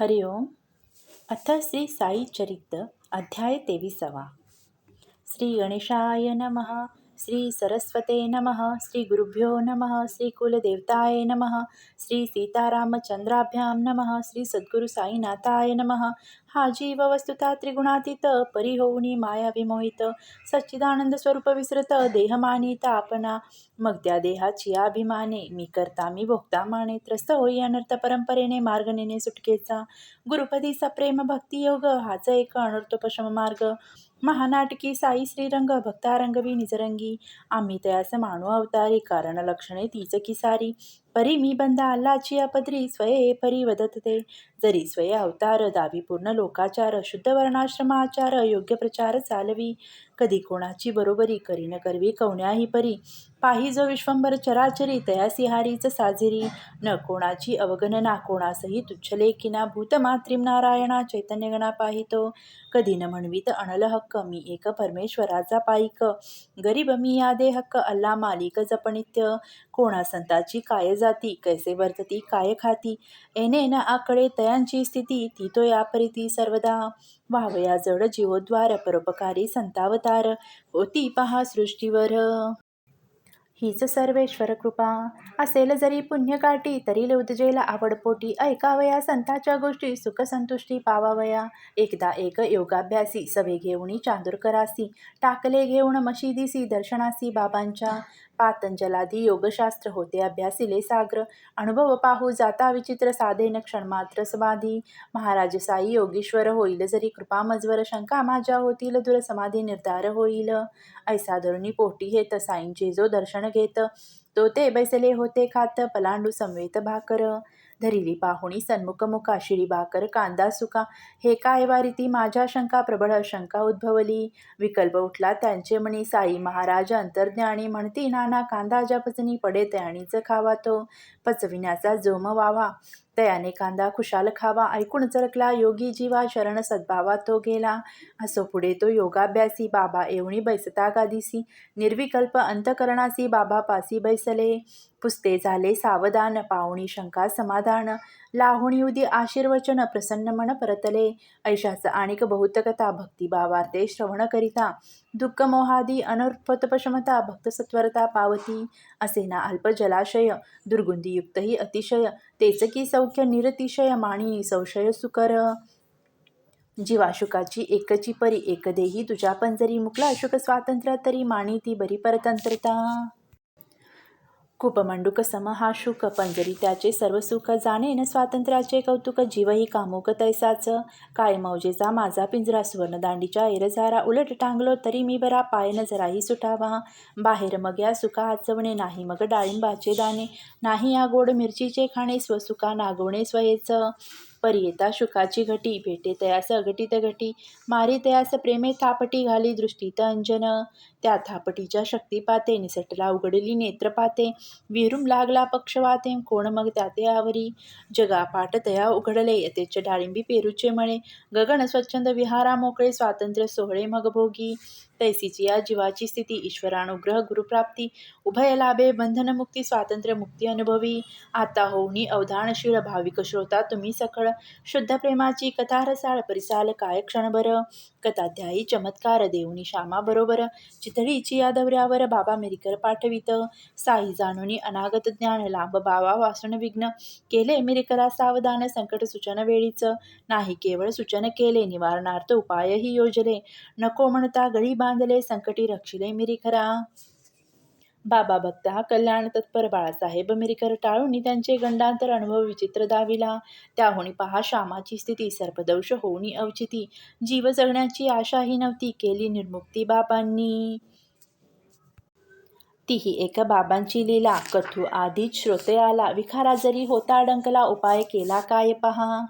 हरि ओम. अथ श्री साई चरित अध्याय 23. श्री गणेशाय नमः. श्री सरस्वते नमः. श्री गुरुभ्यो नमः. श्री कुलदेवताय नमः. श्री सीतारामचंद्राभ्यां नमः. श्री सद्गुरु साईनाथाय नमः. हा जीव वस्तुता त्रिगुणातीत, परिहोनी माया विमोहित, सच्चिदानंद स्वरूप विसरत, देहमानित आपणा, मग त्या देहाची अभिमाने, मी करता मी भोगता माने, त्रस्त होई अनर्थ परंपरेने, मार्ग नेणे सुटकेचा, गुरुपदीचा प्रेम भक्ती योग, हाच एक अनर्थोपशम मार्ग, महानाटकी साई श्रीरंग, भक्तारंगवी निजरंगी, आम्ही तयास मानू अवतारी, कारण लक्षणे तीच की सारी, परी मी बंदा अल्लाची अपद्री, स्वये परी वदत ते, जरी स्वये अवतार, दावी पूर्ण लोकाचार, शुद्ध वर्णाश्रमाचार, योग्य प्रचार चालवी, कधी कोणाची बरोबरी, करी न करवी कवण्याही परी, पाही जो विश्वंभर चराचरी, तयासी हारीच साजिरी, न कोणाची अवगणना, कोणासही तुच्छ लेखिना, भूतमात्रीम नारायणा चैतन्यगणा पाहितो, कधी न म्हणवीत अनल हक्क, मी एक परमेश्वराचा पाईक, गरीब मी यादे हक्क, अल्ला मालिक जपनित्य, कोणा संताची काय जाती, कैसे वर्तती काय खाती, येणे न आकडे तयांची स्थिती, ती तो या परिती सर्वदा, व्हावया जड जीवोद्वार, परोपकारी संतावतार, होती पहा सृष्टीवर हीच सर्वेश्वर कृपा, असेल जरी पुण्यकाठी, तरी उदजेल आवडपोटी, ऐकावया संताच्या गोष्टी, सुख संतुष्टी पावावया, एकदा एक योगाभ्यासी, सवे घेऊनी चांदूरकरासी, टाकले घेऊन मशिदीसी, दर्शनासी बाबांच्या, पातंजलादी योगशास्त्र होते अभ्यासिले साग्र, अनुभव पाहू जाता विचित्र, साधेन क्षणमात्र समाधी, महाराज साई योगीश्वर होईल जरी कृपा मजवर, शंका माझ्या होतील दूर, समाधी निर्धार होईल, ऐसा धरुणी पोटी हेत, साईंचे जो दर्शन घेत, तो ते बैसले होते खात, पलांडू संवेत भाकर, धरिली पाहुणी सन्मुख मुखा, शिळी भाकर कांदा सुका, हे काय वारीती माझ्या शंका, प्रबळ शंका उद्भवली, विकल्प उठला त्यांचे मनी, साई महाराज अंतर्ज्ञानी, म्हणती नाना कांदा ज्या पचनी पडे तयानीच खावा तो, पचविण्याचा जोम वावा, तयाने कांदा खुशाल खावा, ऐकून चरकला योगी जीवा, शरण सद्भावा तो गेला, असो पुढे तो योगाभ्यासी, बाबा एवणी बैसता गादीसी, निर्विकल्प अंतकरणासी, बाबा पासी बैसले, पुसते झाले सावधान, पाहुणी शंका समाधान, लाहुणी उदी आशीर्वचन, प्रसन्न मन परतले, ऐशाच आणिक बहुत कथा, भक्तिभावार्थे श्रवण करिता, दुःख मोहादी अनर्थोपशमता, भक्त सत्वरता पावती, असे ना अल्प जलाशय, दुर्गुंधीयुक्त ही अतिशय, तेच की सौख्य निरतिशय, मानिनी संशय सुकर, जीवाशुकाची एकची परी, एक देही तुझ्या पंजरी, मुकला शुक स्वातंत्र्य तरी, मानी ती बरी परतंत्रता, कुपमंडूक सम हा शुक, पंजरी त्याचे सर्व सुख, जाणे न स्वातंत्र्याचे कौतुक, जीवही कामुक तैसाच, काय मौजेचा माझा पिंजरा, सुवर्णदांडीच्या एरझारा, उलट टांगलो तरी मी बरा, पाय न जराही सुटावा, बाहेर मग या सुका आचवणे, नाही मग डाळिंबाचे दाणे, नाही या गोड मिरचीचे खाणे, स्वसुका नागवणे स्वयेच, परी येता शुकाची घटी, भेटे तयास अघटित घटी, मारी तयास प्रेमे थापटी, घाली दृष्टीत अंजन, त्या थापटीच्या शक्तिपाते, निसटला उघडली नेत्रपाते, विरून लागला पक्षवाते, कोण मग त्याते आवरी, जगापाट तया उघडले, यथेच डाळिंबी पेरूचे मळे, गगन स्वच्छंद विहारा मोकळे, स्वातंत्र्य सोहळे मग भोगी, तैसीची या जीवाची स्थिती, ईश्वरानुग्रह गुरुप्राप्ती, उभय लाभे बंधनमुक्ती, स्वातंत्र्य मुक्ती अनुभवी, आता होऊनी अवधानशील, भाविक श्रोता तुम्ही सकळ, शुद्ध प्रेमाची कथा रसाळ, परिसाल काय क्षणभर, कथाध्यायी चमत्कार, देऊनी श्यामा बरोबर, चितळीची या दौऱ्यावर, बाबा मिरीकर पाठवित, साई जाणूनी अनागत ज्ञान, लांब बावा वासून विघ्न, केले मिरीकरा सावधान, संकट सूचन वेळीच, नाही केवळ सूचन केले, निवारणार्थ उपायही योजले, नको म्हणता गळी बांधले, संकटी रक्षिले मिरीकरा, बाबा भक्त हा कल्याण तत्पर, बाळासाहेब मिरीकर टाळून त्यांचे गंडांतर, अनुभव विचित्र दाविला, त्याहुनी पहा श्यामाची स्थिती, सर्पदंश होऊनी अवचिती, जीव जगण्याची आशाही नव्हती, केली निर्मुक्ती बाबांनी, तीही एक बाबांची लीला, कथू आधीच श्रोते आला, विखारा जरी होता डंकला, उपाय केला काय पहा,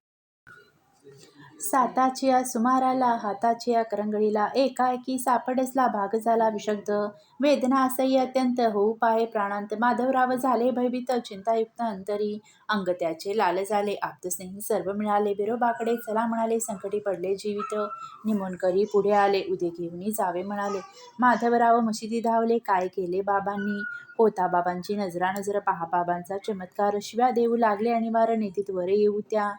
साताच्या सुमाराला, हाताच्या करंगळीला, एकाएकी सापडसला, भाग झाला विषग्ध, वेदना असह्य अत्यंत, होऊ पाहे प्राणांत, माधवराव झाले भयभीत, चिंतायुक्त अंतरी, अंग त्याचे लाल झाले, आप्तस्नेही सर्व मिळाले, बिरोबाकडे चला म्हणाले, संकटी पडले जीवित, निमोणकरी पुढे आले, उदे घेऊनी जावे म्हणाले, माधवराव मशिदी धावले, काय केले बाबांनी, होता बाबांची नजरा नजर, पहा बाबांचा चमत्कार, शिव्या देऊ लागले अनिवार्य, नेतीत वर येऊ त्या,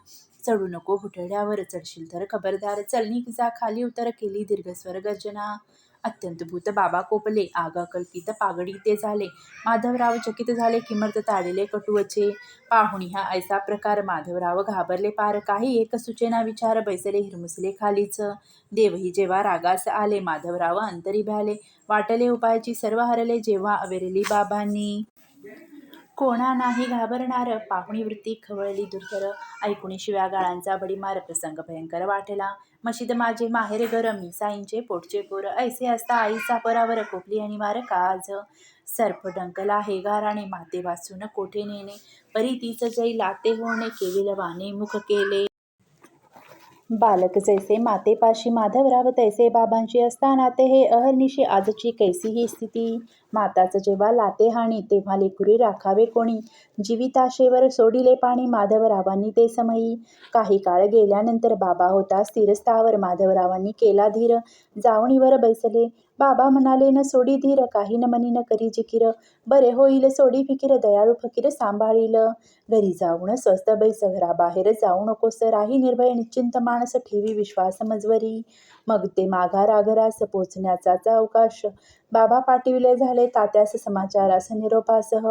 चढू नको हुटड्यावर, चढशील तर खबरदार. चल निघ जा खाली उतर, केली दीर्घस्वर गर्जना. अत्यंत भूत बाबा कोपले, आगा कल्पित पागडी ते झाले. माधवराव चकित झाले, किमर्थ ताडिले कटुवचे. पाहुणी हा ऐसा प्रकार, माधवराव घाबरले पार. काही एक सुचेना विचार, बैसले हिरमुसले खालीच. देवही जेव्हा रागास आले, माधवराव अंतरी भ्याले. वाटले उपायाची सर्व हरले, जेव्हा अवेरली बाबांनी. कोणा नाही घाबरणार, पाहुणी वृत्ती खवळली दुर्धर. ऐकुणी शिव्या गाळांचा भडीमार, प्रसंग भयंकर वाटला. मशीद माझे माहेर घर, मी साईंचे पोटचे पोर. ऐसे असता आईचा परावर, कोपली अनिवार काज. सर्प डंकला हे गाराणे, माते वाचून कोठे नेणे. परी तीच जै लाते होणे, केविल वाने मुख केले. बालक जैसे मातेपाशी, माधवराव तैसे बाबांशी असताना ते हे अहर्निशी आजची कैसी ही स्थिती. माताच जेव्हा लाते हाणी, तेव्हा लेकरी राखावे कोणी. जीविताशेवर सोडिले पाणी, माधवरावांनी ते समयी. काही काळ गेल्यानंतर बाबा होता स्थिरस्थावर, माधवरावांनी केला धीर. जावणीवर बैसले, बाबा म्हणाले न सोडी धीर. काही न मनी न करी जिकीर, बरे होईल सोडी फिकीर. दयाळू फकीर सांभाळील, घरी जाऊन स्वस्थ बैस. घराबाहेर जाऊ नकोस, राही निर्भय निश्चिंत मानस. ठेवी विश्वास मजवरी, मग ते माघार आघरास पोचण्याचाच अवकाश. बाबा पाठविले झाले तात्यास समाचारास निरोपासह.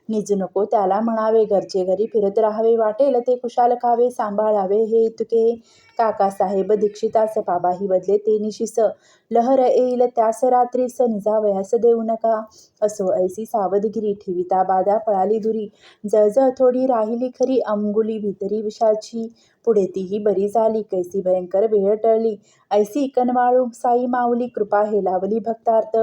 निजू नको त्याला म्हणावे, घरचे घरी फिरत राहावे. वाटेल ते कुशाल खावे, सांभाळावे हे इतके. काकासाहेब दीक्षितास, बाबाही बदले ते निशिस. लहर येईल त्यास रात्रीस, निजावयास देऊ नका. असो ऐसी सावधगिरी, ठेविता बाधा पळाली दुरी. जळजळ थोडी राहिली खरी, अंगुली भितरी विषाची. पुढे तीही बरी झाली, कैसी भयंकर वेळ टळली. ऐसी कनवाळू साई माऊली, कृपा हेलावली भक्तार्थ.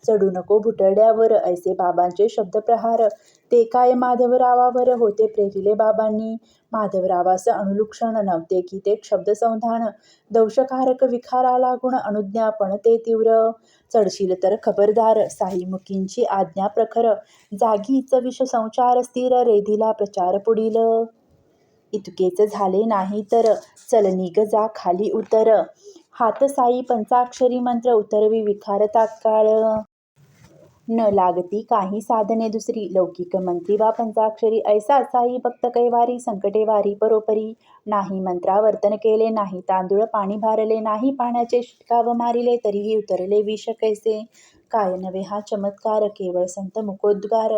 चढू नको भुटड्यावर, ऐसे बाबांचे शब्दप्रहार. ते काय माधवरावावर होते प्रेरिले बाबांनी. माधवरावास अनुलक्षण नव्हते की ते शब्दसंधान. दंशकारक विखारा लागून अनुज्ञापन ते तीव्र. चढशील तर खबरदार, साईमुखींची आज्ञा प्रखर. जागीच विषसंचार स्थिर, रेधीला प्रचार पुढील. इतकेच झाले नाही तर, चल निघ जा खाली उतर. हात साई पंचाक्षरी मंत्र, उतरवी विखार तात्काळ. न लागती काही साधने दुसरी, लौकिक मंत्री वा पंचाक्षरी. ऐसा साई भक्त कैवारी, संकटे वारी परोपरी. नाही मंत्रावर्तन केले, नाही तांदूळ पाणी भारले, नाही पाण्याचे शिटकाव मारिले, तरीही उतरले विष कैसे. काय नव्हे हा चमत्कार, केवळ संत मुखोद्गार.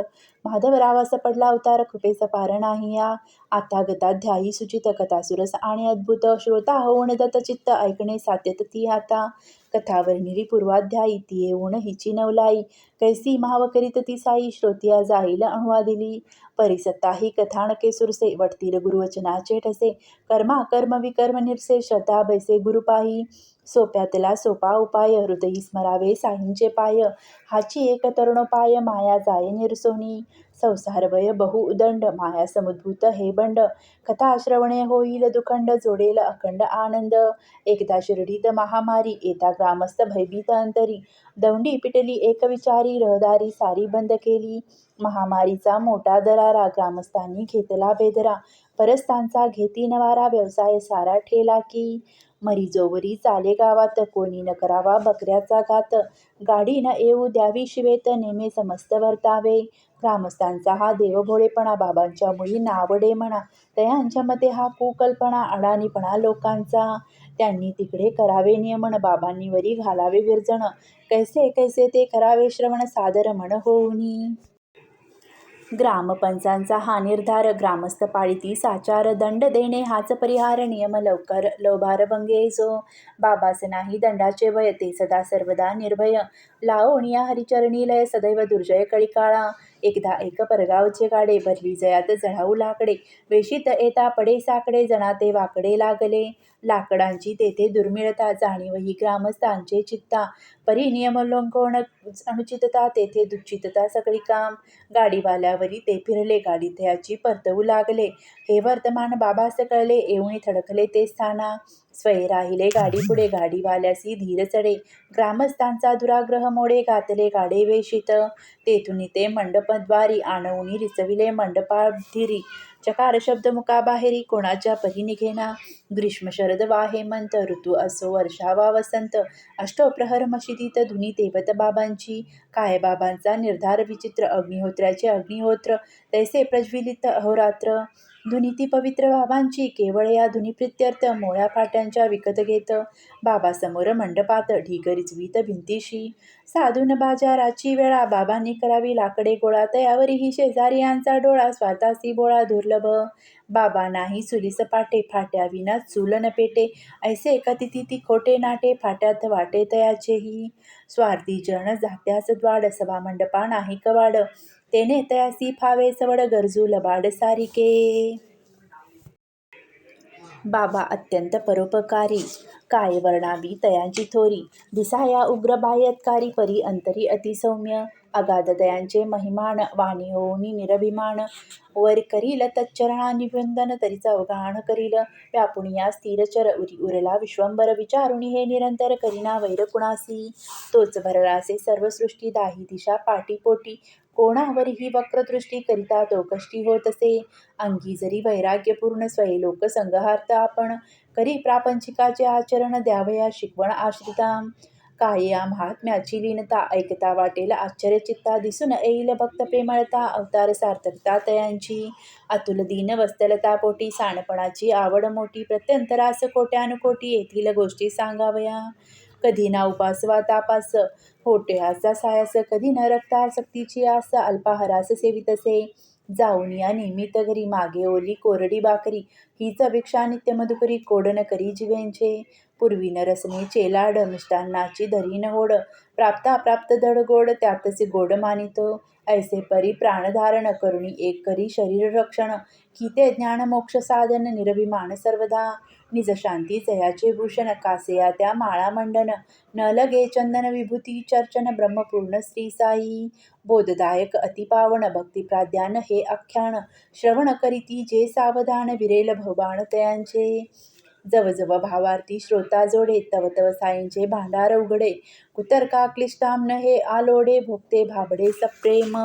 माधवरावास पडला उतार, कृपेचा पार नाही या. आता गता ध्यायी सुचित, कथा सुरस आणि अद्भुत. श्रोता होऊन दत्तचित्त, ऐकणे सात्यत ती आता. कथा वर्णिली पूर्वाध्यायी, ती येऊन हिची नवलाई. कैसी माव करीत ती साई, श्रोतिया जाईल अनुवादिली. परिसत्ता ही कथानके सुरसे, वटतील गुरुवचनाचे ठसे. कर्मा कर्म विकर्म निरसे, श्रद्धा बैसे गुरुपाही. सोप्यातला सोपा उपाय, हृदयी स्मरावे साईंचे पाय. हाची एक तरुणोपाय, माया जाये निरसोनी. संसार वय बहु उदंड, माया समुद्भूत हे बंड. कथा श्रवणे होईल दुखंड, जोडेल अखंड आनंद. एकदा शिर्डीत महामारी, येता ग्रामस्थ भयभीत अंतरी. दौंडी पिटली एक विचारी, रहदारी सारी बंद केली. महामारीचा मोठा दरारा, ग्रामस्थांनी घेतला बेदरा. परस्तांचा घेती नवारा, व्यवसाय सारा ठेला की. मरी जोवरी चाले गावात, कोणी न करावा बकऱ्याचा घात. गाडी न येऊ द्यावी शिवेत, नेमे समस्त वर्तावे. ग्रामस्थांचा हा देवभोळेपणा, बाबांच्या मुळी नावडे म्हणा. तयांच्या मते हा कुकल्पना, अडाणीपणा लोकांचा. त्यांनी तिकडे करावे नियमन, बाबांनी वरी घालावे विरजण. कैसे कैसे ते करावे श्रवण, सादर मन होऊनी. ग्रामपंचांचा हा निर्धार, ग्रामस्थ पाळीती साचार. दंड देणे हाच परिहार, नियम लवकर लौभार भंगे जो. बाबास नाही दंडाचे भय, ते सदा सर्वदा निर्भय. लावोनिया हरिचरणी लय, सदैव दुर्जय कळीकाळा. एकदा एक परगावचे गाडे, भरली जयात जळाऊ लाकडे. वेशीत येता पडे साकडे, जना ते वाकडे लागले. लाकडांची तेथे दुर्मिळता, जाणीवही ग्रामस्थांचे चित्ता. परी नियमोल्लंघन अनुचितता, तेथे दुच्चितता सगळी काम. गाडीवाल्यावरी ते फिरले, गाडी त्याची परतवू लागले. हे वर्तमान बाबास कळले, येऊन थडकले ते स्थाना. स्वय राहिले गाडी पुढे, गाडीवाल्यासी धीर चढे. ग्रामस्थांचा दुराग्रह मोडे, घातले गाडे वेशीत. तेथून ते मंडपद्वारी, आणवून रिचविले मंडपाधिरी. चकार शब्द मुखाबाहेरी, कोणाच्या परी निघेना. ग्रीष्म शरद वा हेमंत, ऋतू असो वर्षा वा वसंत. अष्टप्रहर मशिदीत धुनी तेवत बाबांची. काय बाबांचा निर्धार विचित्र, अग्निहोत्र्याचे अग्निहोत्र, तैसे प्रज्वलित अहोरात्र. धुनी पवित्र बाबांची केवळ या धुनीप्रित्यर्थ मोळ्या फाट्यांच्या विकत घेत बाबासमोर मंडपात ढिगरीच वीत भिंतीशी साधून बाजाराची वेळा बाबांनी करावी लाकडे गोळा तयावरीही शेजारी यांचा डोळा स्वार्थासी बोळा दुर्लभ बाबा नाही चुली सपाटे फाट्या विना चूल न पेटे ऐसे कथिती ती खोटे नाटे फाट्यात वाटे तयाचेही स्वार्थी जन जात्यास द्वाड सभा मंडपा नाही कवाड तेने तयासी फावे सवड गरजू लबाड सारिके बाबा अत्यंत परोपकारी काय वर्णावी तयांची थोरी दिसाया उग्र बाह्यत्कारी परी अंतरी अतिसौम्य अगाध दयांचे महिमान वाणी होऊनी निरभिमान वर करील तच्चरणा निवंदन तरीचा अवगाहन करील व्यापुनिया स्थिरचर उरला विश्वंभर विचारुणी हे निरंतर करीना वैर कुणासी तोच भरलासे सर्व सृष्टी दाही दिशा पाटीपोटी कोणावरही वक्रदृष्टी करिता तो कष्टी होतसे अंगी जरी वैराग्यपूर्ण स्वये लोक संगहार्थ आपण करी प्रापंचिकाचे आचरण द्यावया शिकवण आश्रिता काय या महात्म्याची लीनता ऐकता वाटेल आश्चर्यचित्ता दिसून येईल भक्त प्रेमळता अवतार सार्थकता तयांची अतुल दीन वस्तलता पोटी सांडपणाची आवड मोठी प्रत्यंतरास कोट्यानुकोटी येथील गोष्टी सांगावया कधी ना उपास वा तापास होट्याचा सायास कधी न रक्तासक्तीची आस अल्पाहारास सेवितसे जाऊन या निमित्त घरी मागे ओली कोरडी बाकरी हीच भिक्षा नित्य मधुकरी कोडन करी जीवेंचे पूर्वी न रसने चेलाड मिष्टान्नाची धरीन होड प्राप्त धड गोड त्यातचे गोड मानितो ऐसे परी प्राणधारण करुणी एक करी शरीर रक्षण की ते ज्ञान मोक्ष साधन निरभिमान सर्वदा निज शांती जयाचे भूषण कासेया त्या माळा मंडन न लगे चंदन विभूती चर्चन ब्रह्मपूर्ण श्री साई बोधदायक अतिपावन भक्तिप्राध्यान हे आख्यान श्रवण करीती जे सावधान विरेल भवबाण तयांचे जवजव भावार्थी श्रोता जोडे तव तव साईंचे भांडार उघडे कुतर्का क्लिष्टाम्न हे आलोडे भोगते भाबडे सप्रेम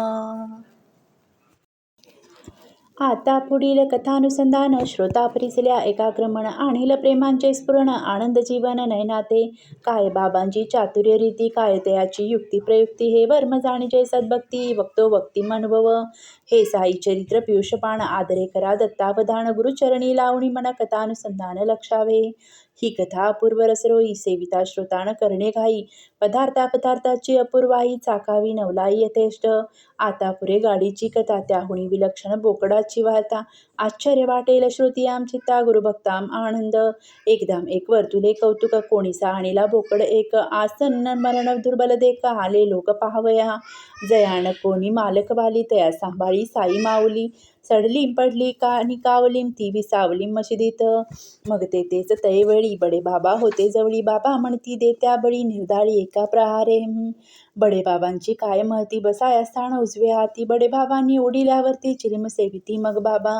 आता पुढील कथानुसंधान श्रोता परिसल्या एकाक्रमण आणील प्रेमांचे स्फुरण आनंद जीवन नयनाते काय बाबांची चातुर्य रीती काय तयाची युक्ती प्रयुक्ती हे वर्म जाणीचे सद्भक्ती वक्तो वक्ती अनुभव हे साई चरित्र पियुषपान आदरे करा दत्तावधान गुरुचरणी लावणी मन कथानुसंधान लक्षावे ही कथा अपूर्व रसरोई सेविता श्रोतान करणे घाई पदार्थाची अपूर्वाई चाकावी नवलाई यथेष्ट आता पुरे गाडीची कथा त्याहुनी विलक्षण बोकडाची वार्ता आश्चर्य वाटेल श्रुतियाम चित्ता गुरुभक्ताम आनंद एकदम एक वर्तुले कौतुक कोणीसा आणीला बोकड एक आसन मरण दुर्बल देख आले लोक पाहावया जयान कोणी मालक वाली तया सांभाळी साई माऊली सडलीम पडली आणि कावलीम ती विसावलीम मशिदीत मग तेच तैवेळी बडे बाबा होते जवळी बाबा म्हणती देत्या बळी निर्धाळी एका प्रहारे बडे बाबांची काय महती बसाया स्थान उजवे हाती बडे बाबांनी ओढिल्यावरती चिलिम सेविती मग बाबा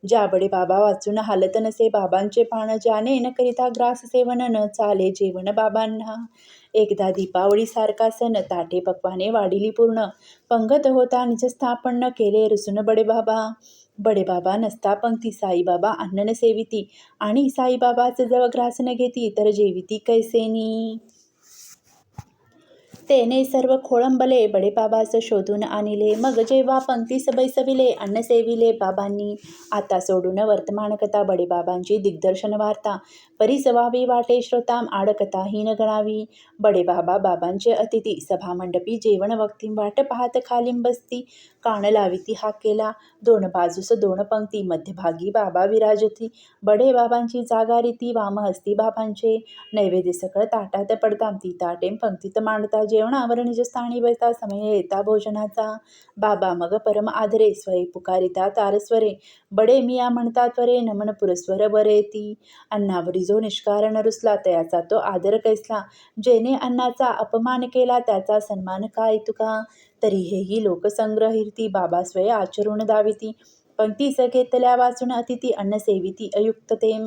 ज्या बडे बाबा वाचून हालत नसे बाबांचे पान ज्याने न करिता ग्रास सेवन न चाले जेवण बाबांना एकदा दीपावळी सारखा सण ताटे पक्वाने वाढिली पूर्ण पंगत होता निज स्थापन न केले रुसून बडे बाबा नसता पंक्ती साईबाबा अन्न न सेविती आणि साईबाबाच जवळ ग्रास न घेती तर जेविती कैसेनी तेने सर्व खोळंबले बडे बाबास शोधून आणले मग जेव्हा पंक्तीस बैसविले अन्न सेविले बाबांनी आता सोडून वर्तमान कथा बडे बाबांची दिग्दर्शन वार्ता परीस व्हावी वाटे श्रोताम आडकथा ही न गणावी बडे बाबांचे अतिथी सभामंडपी जेवण वक्ती वाट पाहत खालीम बसती कान लाविती हाकेला दोन बाजूस दोन पंक्ती मध्यभागी बाबा विराजती बडे बाबांची जागा रीती वामहस्ती बाबांचे नैवेद्य सकळ ताटात पडताम ती ताटेम पंक्तीत मांडता जेवणावर निजस्थानी बसता समय येता भोजनाचा बाबा मग परम आदरे स्वय पुकारिता तारस्वरे बडे मिया म्हणता त्वरे नमन पुरस्वर बरे ती अन्नावरी जो निष्कारण रुसला तयाचा तो आदर कैसला जेने अन्नाचा अपमान केला त्याचा सन्मान काय तुका तरी हेही लोकसंग्रहिती बाबा स्वय आचरून दाविती पंक्तीस घेतल्या वाचून अतिथी अन्न सेविती अयुक्ततेम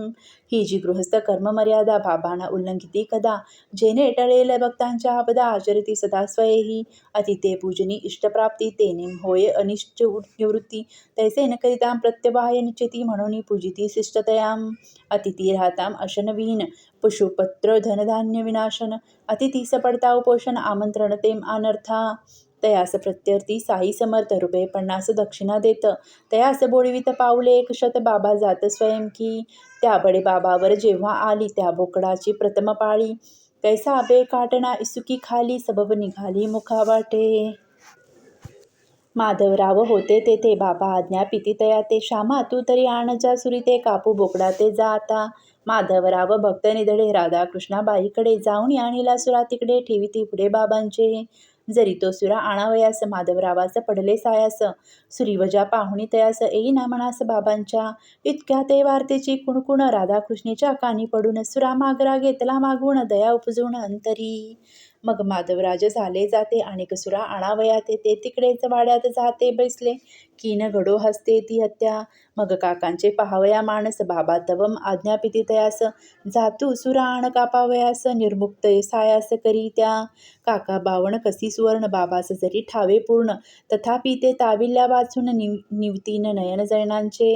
ही जी गृहस्थ कर्ममर्यादा बाबांना उल्लंघिती कदा जेने टळेल भक्तांच्या आपदा आचरती सदा स्वयेही अतिथे पूजनी इष्टप्राप्ती तेने होय अनिष्ट निवृत्ती तैसे न करिताम प्रत्यवाय निश्चिती म्हणून पूजिती शिष्टतयाम अतिथी राहताम अशनविहीन पशुपत्र धनधान्य विनाशन अतिथी सपडता उपोषण आमंत्रण तेम अनर्था तयास प्रत्यर्थी साई समर्थ रुपये 50 दक्षिणा देत. तयास बोळवित पाऊले 100 बाबा जात स्वयं की. त्या बडे बाबावर जेव्हा आली त्या बोकडाची प्रथम पाळी. कैसा बे काटना इसुकी खाली सबब निघाली मुखावाटे. माधवराव होते तेथे बाबा आज्ञा पिती तया ते. श्यामा तू तरी आण जा सुरी ते कापू बोकडा ते जा आता. माधवराव भक्त निधडे राधाकृष्णाबाईकडे जाऊन आणीला सुरा तिकडे ठेविती पुढे बाबांचे. जरी तो सुरा आणावयास माधवरावास पडले सायास. सुरीवजा पाहुणी तयास येईना मनास बाबांच्या. इतक्या ते वार्तेची कुणकुण राधाकृष्णेच्या कानी पडून सुरा मागरा घेतला मागून दया उपजून अंतरी. मग माधवराज झाले जाते आणि कसुरा आणावया ते तिकडेच वाड्यात जाते बैसले. कीन घडो हसते ती हत्या. मग काकांचे पाहावया मानस बाबा तवम आज्ञापिती तयास. जातू सुरा आण कापावयास निर्मुक्त सायास करी त्या. काका बावण कसी सुवर्ण बाबास जरी ठावे पूर्ण. तथापि ते ताविल्या वाचून निवतीन नयन जैनांचे.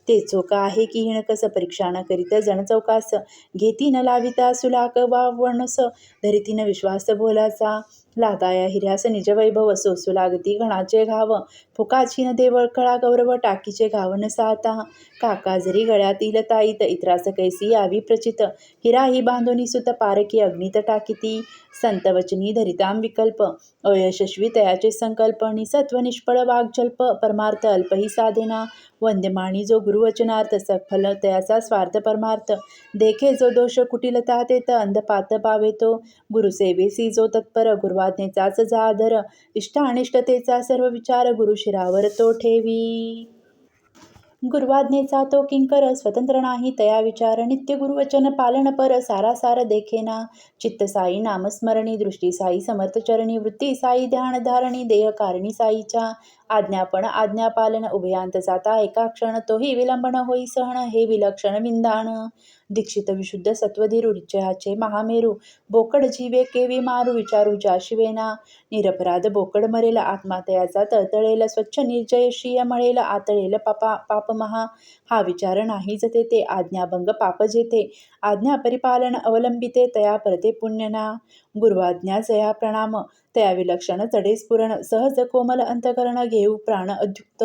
ते चोक आहे की हिणकस परीक्षा न करीत जण चौकास. घेतीन लाविता सुलाक वावणस धरितीन विश्वास बोलाचा. लादाया हिऱ्यास निज वैभव सोसू लागती घणाचे घाव. फुकाची न देवळ कळा गौरव टाकीचे घावन साता. काका जरी गळ्यातील ताईत इतरास कैसी यावी प्रचित. हिरा ही बांधोनी सुत पारकी अग्नीत टाकीती. संत वचनी धरिताम विकल्प अयशस्वी तयाचे संकल्प. निसत्व निष्फळ वाग्जल्प परमार्थ अल्पही साधेना. वंद्यमाणी जो गुरुवचनार्थ सफल तयाचा स्वार्थ परमार्थ. देखे जो दोष कुटिलता तेत अंधपात पावे तो. गुरुसेवेसी जो तत्पर गुरुवाज्ञेचाच जा आदर. इष्टानिष्टतेचा सर्व विचार गुरुशिरावर तो ठेवी. गुरुवाज्ञेचा तो किंकर स्वतंत्र नाही तया विचार. नित्य गुरुवचन पालन पर सारासार देखेना. चित्त साई नामस्मरणी दृष्टी साई समर्थ चरणी. वृत्ती साई ध्यान धारणी देह कारणी साईच्या. आज्ञापन आज्ञापालन उभयांत जाता एका क्षण. तोही विलंबन होई सहन हे विलक्षण विंदाण. दीक्षित विशुद्ध सत्वधीरू निश्चयाचे महामेरू. बोकड जीवे केवी मारू विचारू ज्या शिवेना. निरपराध बोकड मरेल आत्मा तयाचा तळतळेल. स्वच्छ निर्जयशीय मळेल आतळेल पाप महा. हा विचार नाहीच तेथे आज्ञाभंग पाप जेथे. आज्ञा परिपालन अवलंबिते तया परते पुण्यना. गुरुआज्ञा जया प्रणाम तया विलक्षण चढे स्फुरण. सहज कोमल अंतकरण घेऊ प्राण अध्युक्त.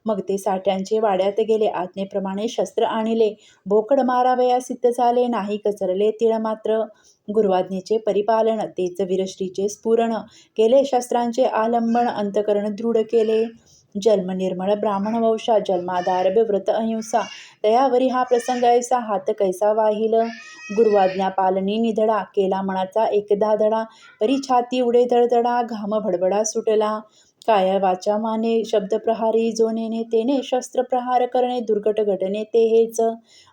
मग ते साठ्यांचे वाड्यात गेले आज्ञेप्रमाणे शस्त्र आणिले. बोकड मारावया सिद्ध झाले नाही कचरले तीळ मात्र. गुरुआज्ञेचे परिपालन तेच वीरश्रीचे स्फुरण. केले शस्त्रांचे आलंबन अंतकरण दृढ केले. जन्म निर्मळ ब्राह्मण वंशा जन्माधारभ व्रत अहिंसा. तयावरी हा प्रसंग ऐसा हात कैसा वाहिल. गुरुआज्ञा पालनी निधडा केला मनाचा एकदा धडा. परी छाती उडे धडधडा घाम भडभडा सुटला. काया वाचा माने शब्द प्रहारी जो नेने तेने शस्त्र प्रहार करणे दुर्घट घटने ते हेच.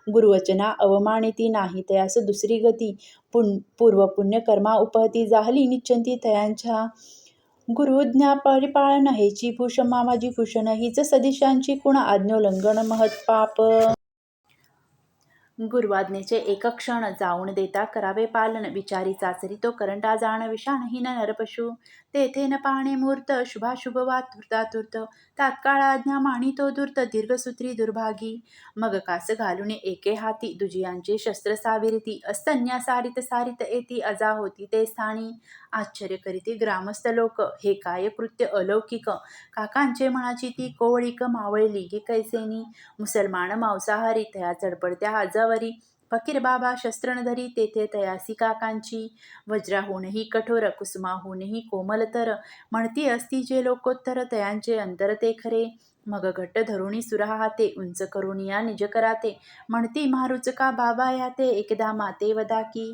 गुरुवचना अवमानिती नाही तयास दुसरी गती. पूर्व पुण्य कर्मा उपहती जाहली निश्चंती तयांच्या. गुरुज्ञा परिपालन हेची भूषण मामाजी भूषण हीच सदिशांची कुण आज्ञोल्लंघन महत्पाप. गुरुआज्ञेचे एक क्षण जाऊन देता करावे पालन. विचारी चाचरी तो करंटा जाण विषाणहीन नरपशु. तेथे न पाहणे मूर्त शुभाशुभ वा धूर्तातूर्त. तात्काळ आज्ञा मानी तो धूर्त दीर्घसूत्री दुर्भागी. मग कास घालून एके हाती दुजियांची शस्त्र साविरिती. अस्तन्या सारित सारित येती अजा होती ते स्थानी. आश्चर्य करीती ग्रामस्थ लोक हे काय कृत्य अलौकिक. काकांचे मनाची ती कोवळीक मावळली की कैसेनी. मुसलमान मांसाहारी तया चडपडत्या आजावरी. फकीर बाबा शस्त्र न धरी तेथे तयासी काकांची. वज्राहूनही कठोर कुसुमाहूनही कोमलतर. म्हणती असती जे लोकोत्तर तयांचे अंतर ते खरे. मग घट्ट धरुणी सुरा हाते उंच करून या निज कराते. म्हणती मारूच का बाबा याते एकदा माते वदा की.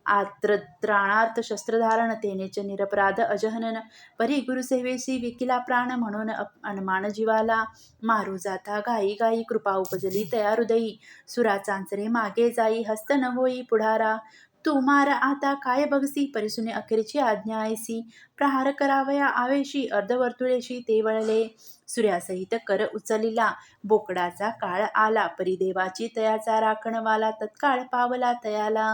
त्राणार्थ शस्त्रधारण तेनेच निरपराध अजहनन. परी गुरुसेवेसी विकिला प्राण म्हणून अनमान जीवाला. मारू जाता घाई घाई कृपा उपजली तया हृदयी. सुरा चांचरे मागे जाई हस्त न होई पुढारा. तू मार आता काय बगसी परिसुने अखेरची आज्ञा ऐसी. प्रहार करावया आवेशी अर्धवर्तुळेशी ते वळले. सूर्यासहित कर उचलिला बोकडाचा काळ आला. परिदेवाची तयाचा राखणवाला तत्काळ पावला तयाला.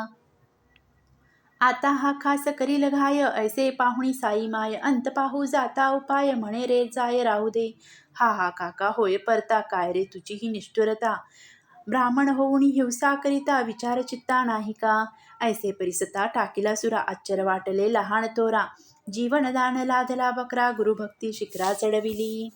आता हा खास करील घाय ऐसे पाहुणी साई माय. अंत पाहू जाता उपाय म्हणे रे जाय राहू दे. हा काका होय परता काय रे तुझी ही निष्ठुरता. ब्राह्मण होऊन हिंसा करिता विचार चित्ता नाही का. ऐसे परिसता टाकीला सुरा आश्चर्य वाटले लहान थोरा. जीवनदान लाधला बकरा, गुरुभक्ती शिखरा चढविली.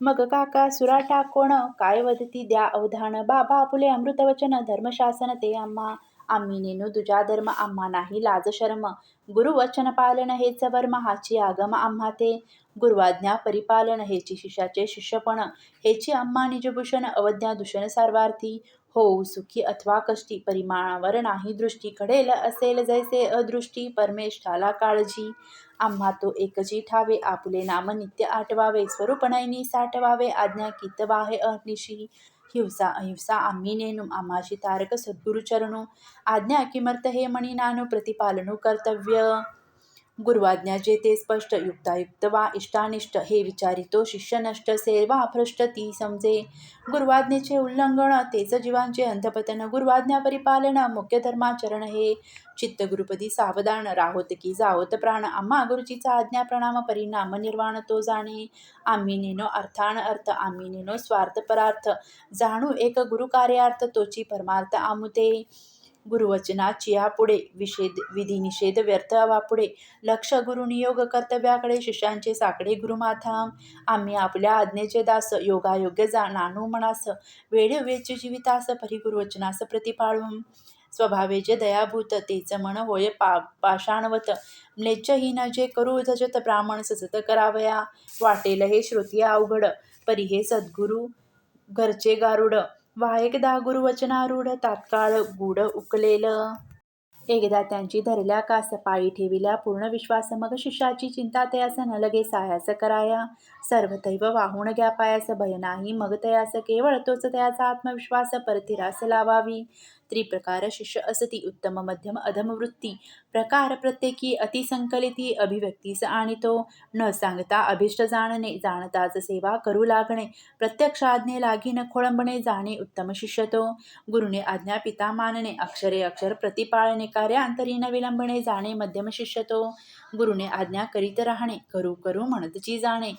मग काका सुराटा कोण, काय वदती द्या अवधान. बाबा आपुले अमृतवचन, धर्मशासन ते आम्हा. आम्ही नेनू तुझा धर्म, आम्हा नाही लाज शरम. गुरुवचन पालन हेच वर्म, हाची आगम आम्हा ते. गुरुवाज्ञा परिपालन हेची शिष्याचे शिष्यपण. हेची आम्हा निजभूषण, अवज्ञा दूषण सर्वार्थी. होऊ सुखी अथवा कष्टी, परिमाणावर नाही दृष्टी. घडेल असेल जैसे अदृष्टी, परमेष्ठाला काळजी. आम्हा तो एकची ठावे, आपुले नाम नित्य आठवावे. स्वरूप नयनी साठवावे, आज्ञा कित बाहे अनिशी. हिंसा अहिंसा आम्ही नेनू, आम्हाशी तारक सद्गुरु चरणू. आज्ञा किमर्थ हे मणी नानू, प्रतिपालनू कर्तव्य. गुरुवाज्ञा जेते स्पष्ट, युक्तायुक्त वा इष्टानिष्ट. हे विचारितो शिष्य नष्ट, सेवा भ्रष्ट ती समजे. गुरुवाज्ञेचे उल्लंघन, तेच जीवांचे अंधपतन. गुरुवाज्ञा परिपालन, मुख्य धर्माचरण हे. चित्त गुरुपदी सावधान, राहोत की जावोत प्राण. आम्हा गुरुचीचा आज्ञा प्रणाम, परिणाम निर्वाण तो जाणे. आम्ही नेनो अर्थान अर्थ, आम्ही नेनो स्वार्थ परार्थ. जाणू एक गुरु कार्यार्थ, तोची परमार्थ आमुते. गुरुवचनाचिया पुढे, विधिनिषेध व्यर्थ वापुढे. लक्ष गुरुनियोग कर्तव्याकडे, शिष्यांचे साकडे गुरुमाथा. आम्ही आपल्या आज्ञेचे दास, योगायोग्य नानू मनास. वेळोवेळची जीवितास, परी गुरुवचनास प्रतिपाळून. स्वभावे जे दयाभूत, तेच मन होय पाषाणवत. म्लेच्छहीन जे करू धजत, ब्राह्मण सजत करावया. वाटेल हे श्रुती अवघड, परी हे सद्गुरु घरचे गारुड. एकदा गुरुवचनारूढ, तात्काळ गूढ उकलेल. एकदा त्यांची धरल्या कास, पायी ठेविल्या पूर्ण विश्वास. मग शिष्याची चिंता तयास, न लगे सायास कराया. सर्वतैव वाहून घ्या पायास, भय नाही मग तयास. केवळ तोच तयाचा आत्मविश्वास, परथिरास लावावी. त्रिप्रकार शिष्य असती, उत्तम मध्यम अधम वृत्ती. प्रकार प्रत्येकी अतिसंकलिती, अभिव्यक्तीस आणितो. न सांगता अभिष्ट जाणणे, जाणताच सेवा करू लागणे. प्रत्यक्ष आज्ञे लागीन खोळंबणे, जाणे उत्तम शिष्य तो. गुरुने आज्ञा पिता मानणे, अक्षरे अक्षर प्रतिपाळणे. कार्यांतरी न विलंबणे, जाणे मध्यम शिष्य तो. गुरुने आज्ञा करीत राहणे, करू करू म्हणतची जाणे.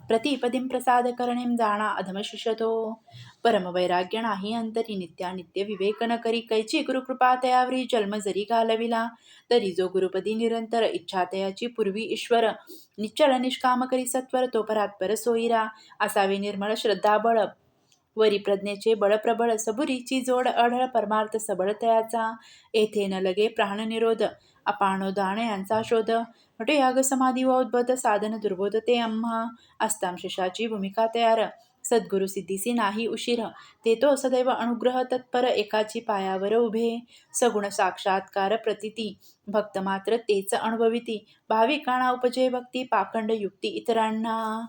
प्रतिपदीं प्रसाद करणे, जाणा अधम शिष्य तो. परमवैराग्य नाही अंतरी, नित्यानित्य विवेक न करी. कैची गुरुकृपा तयावरी, जन्म जरी घालविला. तरी जो गुरुपदी निरंतर, इच्छा तयाची पूर्वी ईश्वर. निश्चल निष्काम करी सत्वर, तो परात्पर सोयीरा. असावे निर्मळ श्रद्धा बळ, वरी प्रज्ञेचे बळ प्रबळ. सबुरीची जोड अढळ, परमार्थ सबळ तयाचा. येथे न लगे प्राणनिरोध, अपानोदान यांचा शोध. हटे याग समाधी व उद्बोध, साधन दुर्बोध ते आम्हा. असताम शिष्याची भूमिका तयार, सद्गुरु सिद्धीसी नाही उशीर. ते तो सदैव अनुग्रह तत्पर, एकाची पायावर उभे. सगुण साक्षात्कार प्रतिती, भक्त मात्र तेच अनुभविती. भाविकांना उपजे भक्ती, पाखंड युक्ती इतरांना.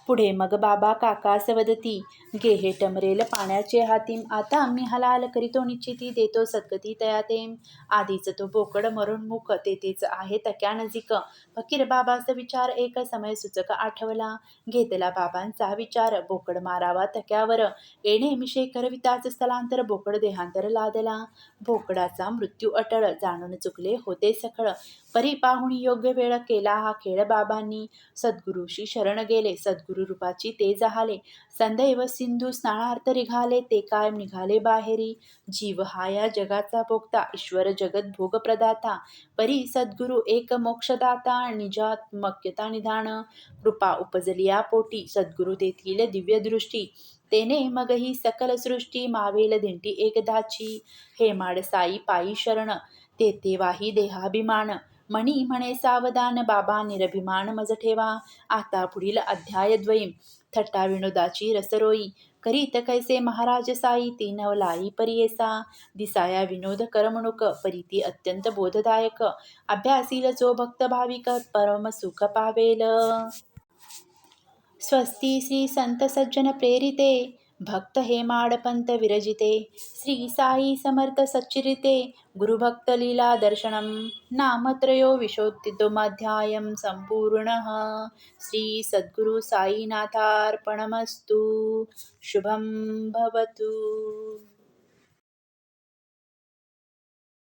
पुढे मग बाबा काकास वदती, गे हे टमरेल पाण्याचे हातीम. आता आम्ही हलाल करीतो निश्चिती, देतो सद्गती तयातेम. आधीच तो बोकड मरणमुख, तेथेच आहे तक्या नजीक. फकीर बाबास विचार एक, समय सुचक आठवला. घेतला बाबांचा विचार, बोकड मारावा तक्यावर. येणे मिशे करविताच स्थलांतर, बोकड देहांतर लादला. बोकडाचा मृत्यू अटळ, जाणून चुकले होते सखळ. परी पाहुणी योग्य वेळ, केला हा खेळ बाबांनी. सद्गुरुशी शरण गेले, सद्गुरु रूपाची ते जहाले. संदैव सिंधू स्नानार्थ निघाले, ते कायम निघाले बाहेरी. जीव हा या जगाचा भोगता, ईश्वर जगत भोग प्रदाता. परी सद्गुरु एक मोक्षदाता, निजात्मक्यता निधान. कृपा उपजली या पोटी, सद्गुरु देतील दिव्य दृष्टी. तेने मग ही सकल सृष्टी, मावेल दिंडी एकदाची. हे माड साई पायी शरण, तेथे वाही देहाभिमान. मणी म्हणे सावधान, बाबा निरभिमान मज ठेवा. आता पुढील अध्याय द्वयीम, थट्टा विनोदाची रसरोई. करीत कैसे महाराज साई, ती नवलाई परियेसा. दिसाया विनोद करमणूक, परिती अत्यंत बोधदायक. अभ्यासील जो भक्त भाविक, परम सुख पावेल. स्वस्ती श्री संत सज्जन प्रेरिते, भक्त हे माडपंत विरजिते. श्री साई समर्थ सच्चरिते, गुरुभक्त लीला दर्शनम. नामत्रयो विशोत्तमोऽध्यायः सम्पूर्णः. श्री सद्गुरु साईनाथार्पणमस्तु. शुभं भवतु.